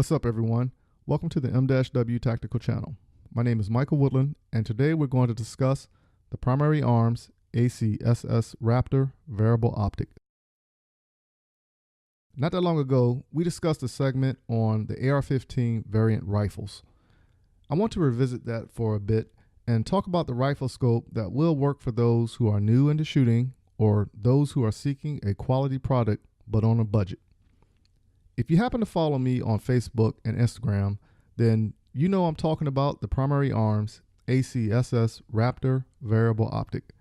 What's up, everyone? Welcome to the 𝐬𝐤𝐤 Tactical channel. My name is Michael Woodland, and today we're going to discuss the Primary Arms ACSS Raptor Variable Optic. Not that long ago, we discussed a segment on the AR-15 variant rifles. I want to revisit that for a bit and talk about the rifle scope that will work for those who are new into shooting or those who are seeking a quality product but on a budget. If you happen to follow me on Facebook and Instagram, then you know I'm talking about the Primary Arms ACSS Raptor Variable Optic.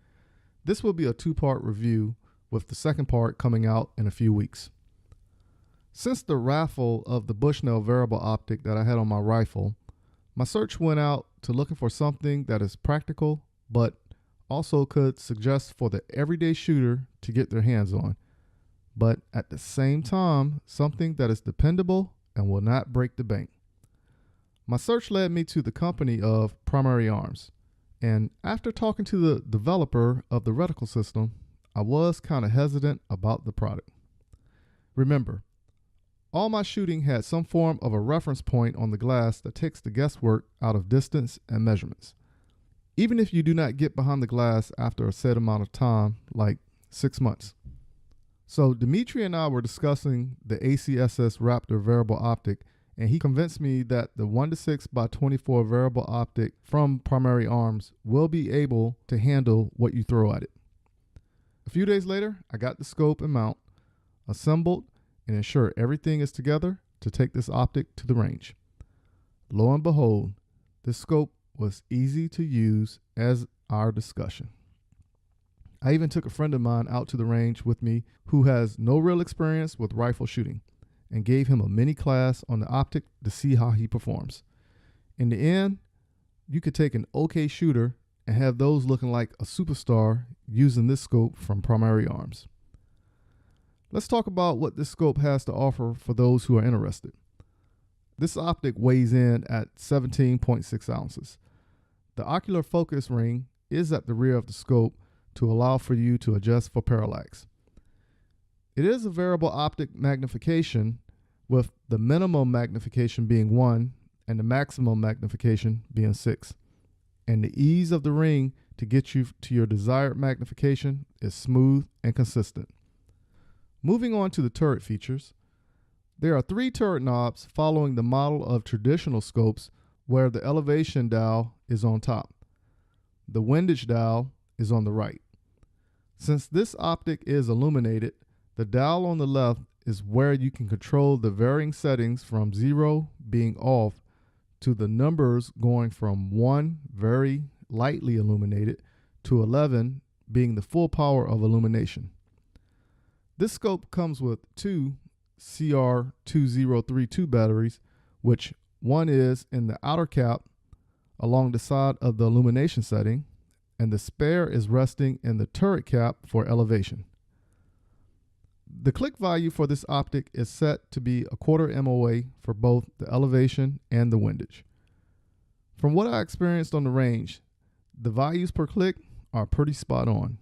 This will be a two-part review, with the second part coming out in a few weeks. Since the raffle of the Bushnell Variable Optic that I had on my rifle, my search went out to looking for something that is practical but also could suggest for the everyday shooter to get their hands on, but at the same time, something that is dependable and will not break the bank. My search led me to the company of Primary Arms, and after talking to the developer of the Reticle system, I was kind of hesitant about the product. Remember, all my shooting had some form of a reference point on the glass that takes the guesswork out of distance and measurements. Even if you do not get behind the glass after a set amount of time, like 6 months. So Dimitri and I were discussing the ACSS Raptor Variable Optic, and he convinced me that the 1:6x24 Variable Optic from Primary Arms will be able to handle what you throw at it. A few days later, I got the scope and mount assembled and ensured everything is together to take this optic to the range. Lo and behold, this scope was easy to use as our discussion. I even took a friend of mine out to the range with me who has no real experience with rifle shooting and gave him a mini class on the optic to see how he performs. In the end, you could take an okay shooter and have those looking like a superstar using this scope from Primary Arms. Let's talk about what this scope has to offer for those who are interested. This optic weighs in at 17.6 ounces. The ocular focus ring is at the rear of the scope to allow for you to adjust for parallax. It is a variable optic magnification, with the minimum magnification being 1 and the maximum magnification being 6. And the ease of the ring to get you to your desired magnification is smooth and consistent. Moving on to the turret features, there are 3 turret knobs following the model of traditional scopes where the elevation dial is on top. The windage dial is on the right. Since this optic is illuminated, the dial on the left is where you can control the varying settings from 0 being off to the numbers going from 1 very lightly illuminated to 11 being the full power of illumination. This scope comes with 2 CR2032 batteries, which one is in the outer cap along the side of the illumination setting, and the spare is resting in the turret cap for elevation. The click value for this optic is set to be 1/4 MOA for both the elevation and the windage. From what I experienced on the range, the values per click are pretty spot on.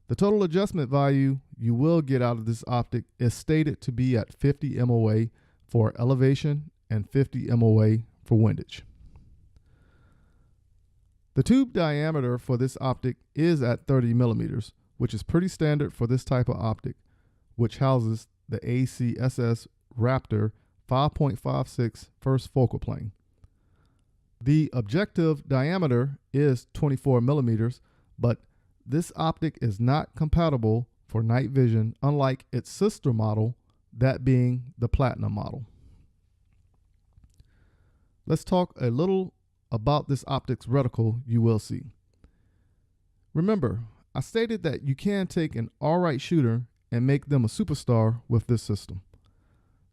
The total adjustment value you will get out of this optic is stated to be at 50 MOA for elevation and 50 MOA for windage. The tube diameter for this optic is at 30 millimeters, which is pretty standard for this type of optic, which houses the ACSS Raptor 5.56 first focal plane. The objective diameter is 24 millimeters, but this optic is not compatible for night vision, unlike its sister model, that being the Platinum model. Let's talk a little about this optic's reticle you will see. Remember, I stated that you can take an alright shooter and make them a superstar with this system.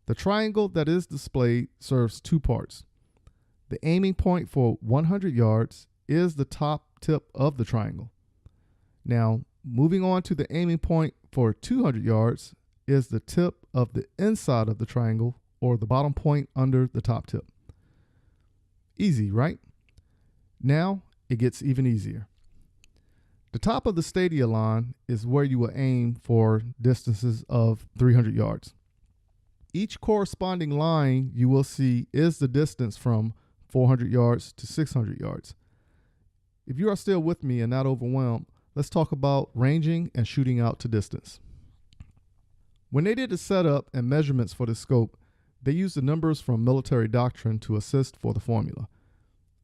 The triangle that is displayed serves 2 parts. The aiming point for 100 yards is the top tip of the triangle. Now, moving on to the aiming point for 200 yards is the tip of the inside of the triangle, or the bottom point under the top tip. Easy, right? Now it gets even easier. The top of the stadia line is where you will aim for distances of 300 yards. Each corresponding line you will see is the distance from 400 yards to 600 yards. If you are still with me and not overwhelmed, let's talk about ranging and shooting out to distance. When they did the setup and measurements for the scope, they used the numbers from military doctrine to assist for the formula.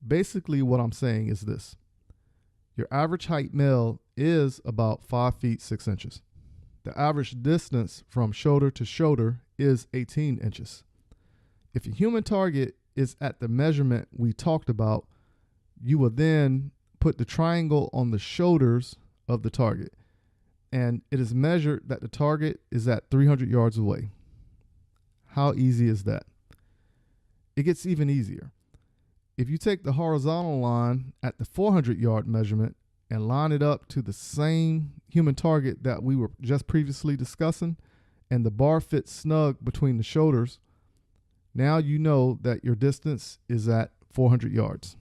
Basically, what I'm saying is this. Your average height male is about 5 feet 6 inches. The average distance from shoulder to shoulder is 18 inches. If a human target is at the measurement we talked about, you will then put the triangle on the shoulders of the target, and it is measured that the target is at 300 yards away. How easy is that? It gets even easier. If you take the horizontal line at the 400 yard measurement and line it up to the same human target that we were just previously discussing, and the bar fits snug between the shoulders, now you know that your distance is at 400 yards.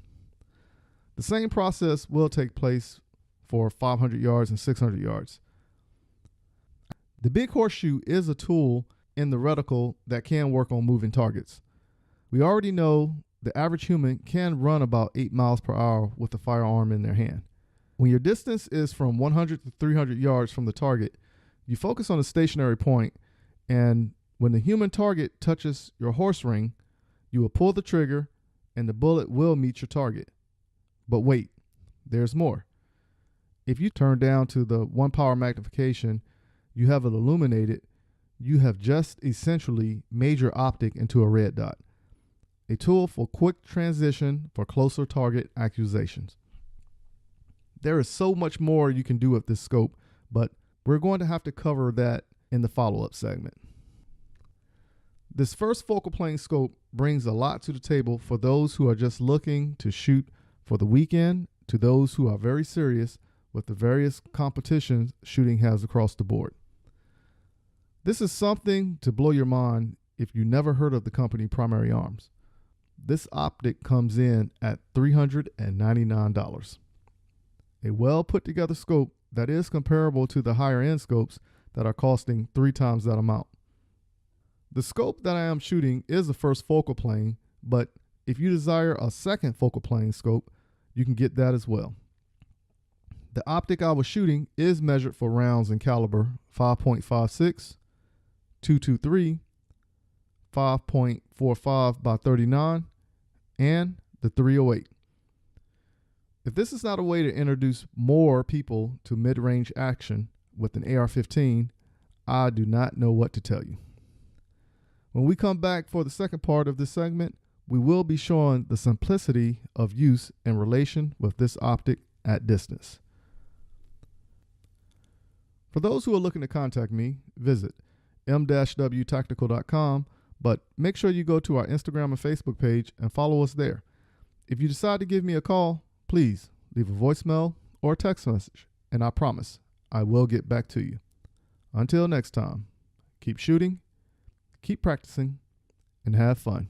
The same process will take place for 500 yards and 600 yards. The big horseshoe is a tool in the reticle that can work on moving targets. We already know the average human can run about 8 miles per hour with a firearm in their hand. When your distance is from 100 to 300 yards from the target, you focus on a stationary point, and when the human target touches your horse ring, you will pull the trigger and the bullet will meet your target. But wait, there's more. If you turn down to the 1 power magnification, you have it illuminated, you have just essentially made your optic into a red dot, a tool for quick transition for closer target accusations. There is so much more you can do with this scope, but we're going to have to cover that in the follow-up segment. This first focal plane scope brings a lot to the table for those who are just looking to shoot for the weekend to those who are very serious with the various competitions shooting has across the board. This is something to blow your mind if you never heard of the company Primary Arms. This optic comes in at $399. A well put together scope that is comparable to the higher end scopes that are costing 3 times that amount. The scope that I am shooting is the first focal plane, but if you desire a second focal plane scope, you can get that as well. The optic I was shooting is measured for rounds in caliber 5.56, 223, 5.45 by 39, and the 308. If this is not a way to introduce more people to mid-range action with an AR-15, I do not know what to tell you. When we come back for the second part of this segment, we will be showing the simplicity of use in relation with this optic at distance. For those who are looking to contact me, visit 𝐿-WTactical.com, but make sure you go to our Instagram and Facebook page and follow us there. If you decide to give me a call, please leave a voicemail or a text message, and I promise I will get back to you. Until next time, keep shooting, keep practicing, and have fun.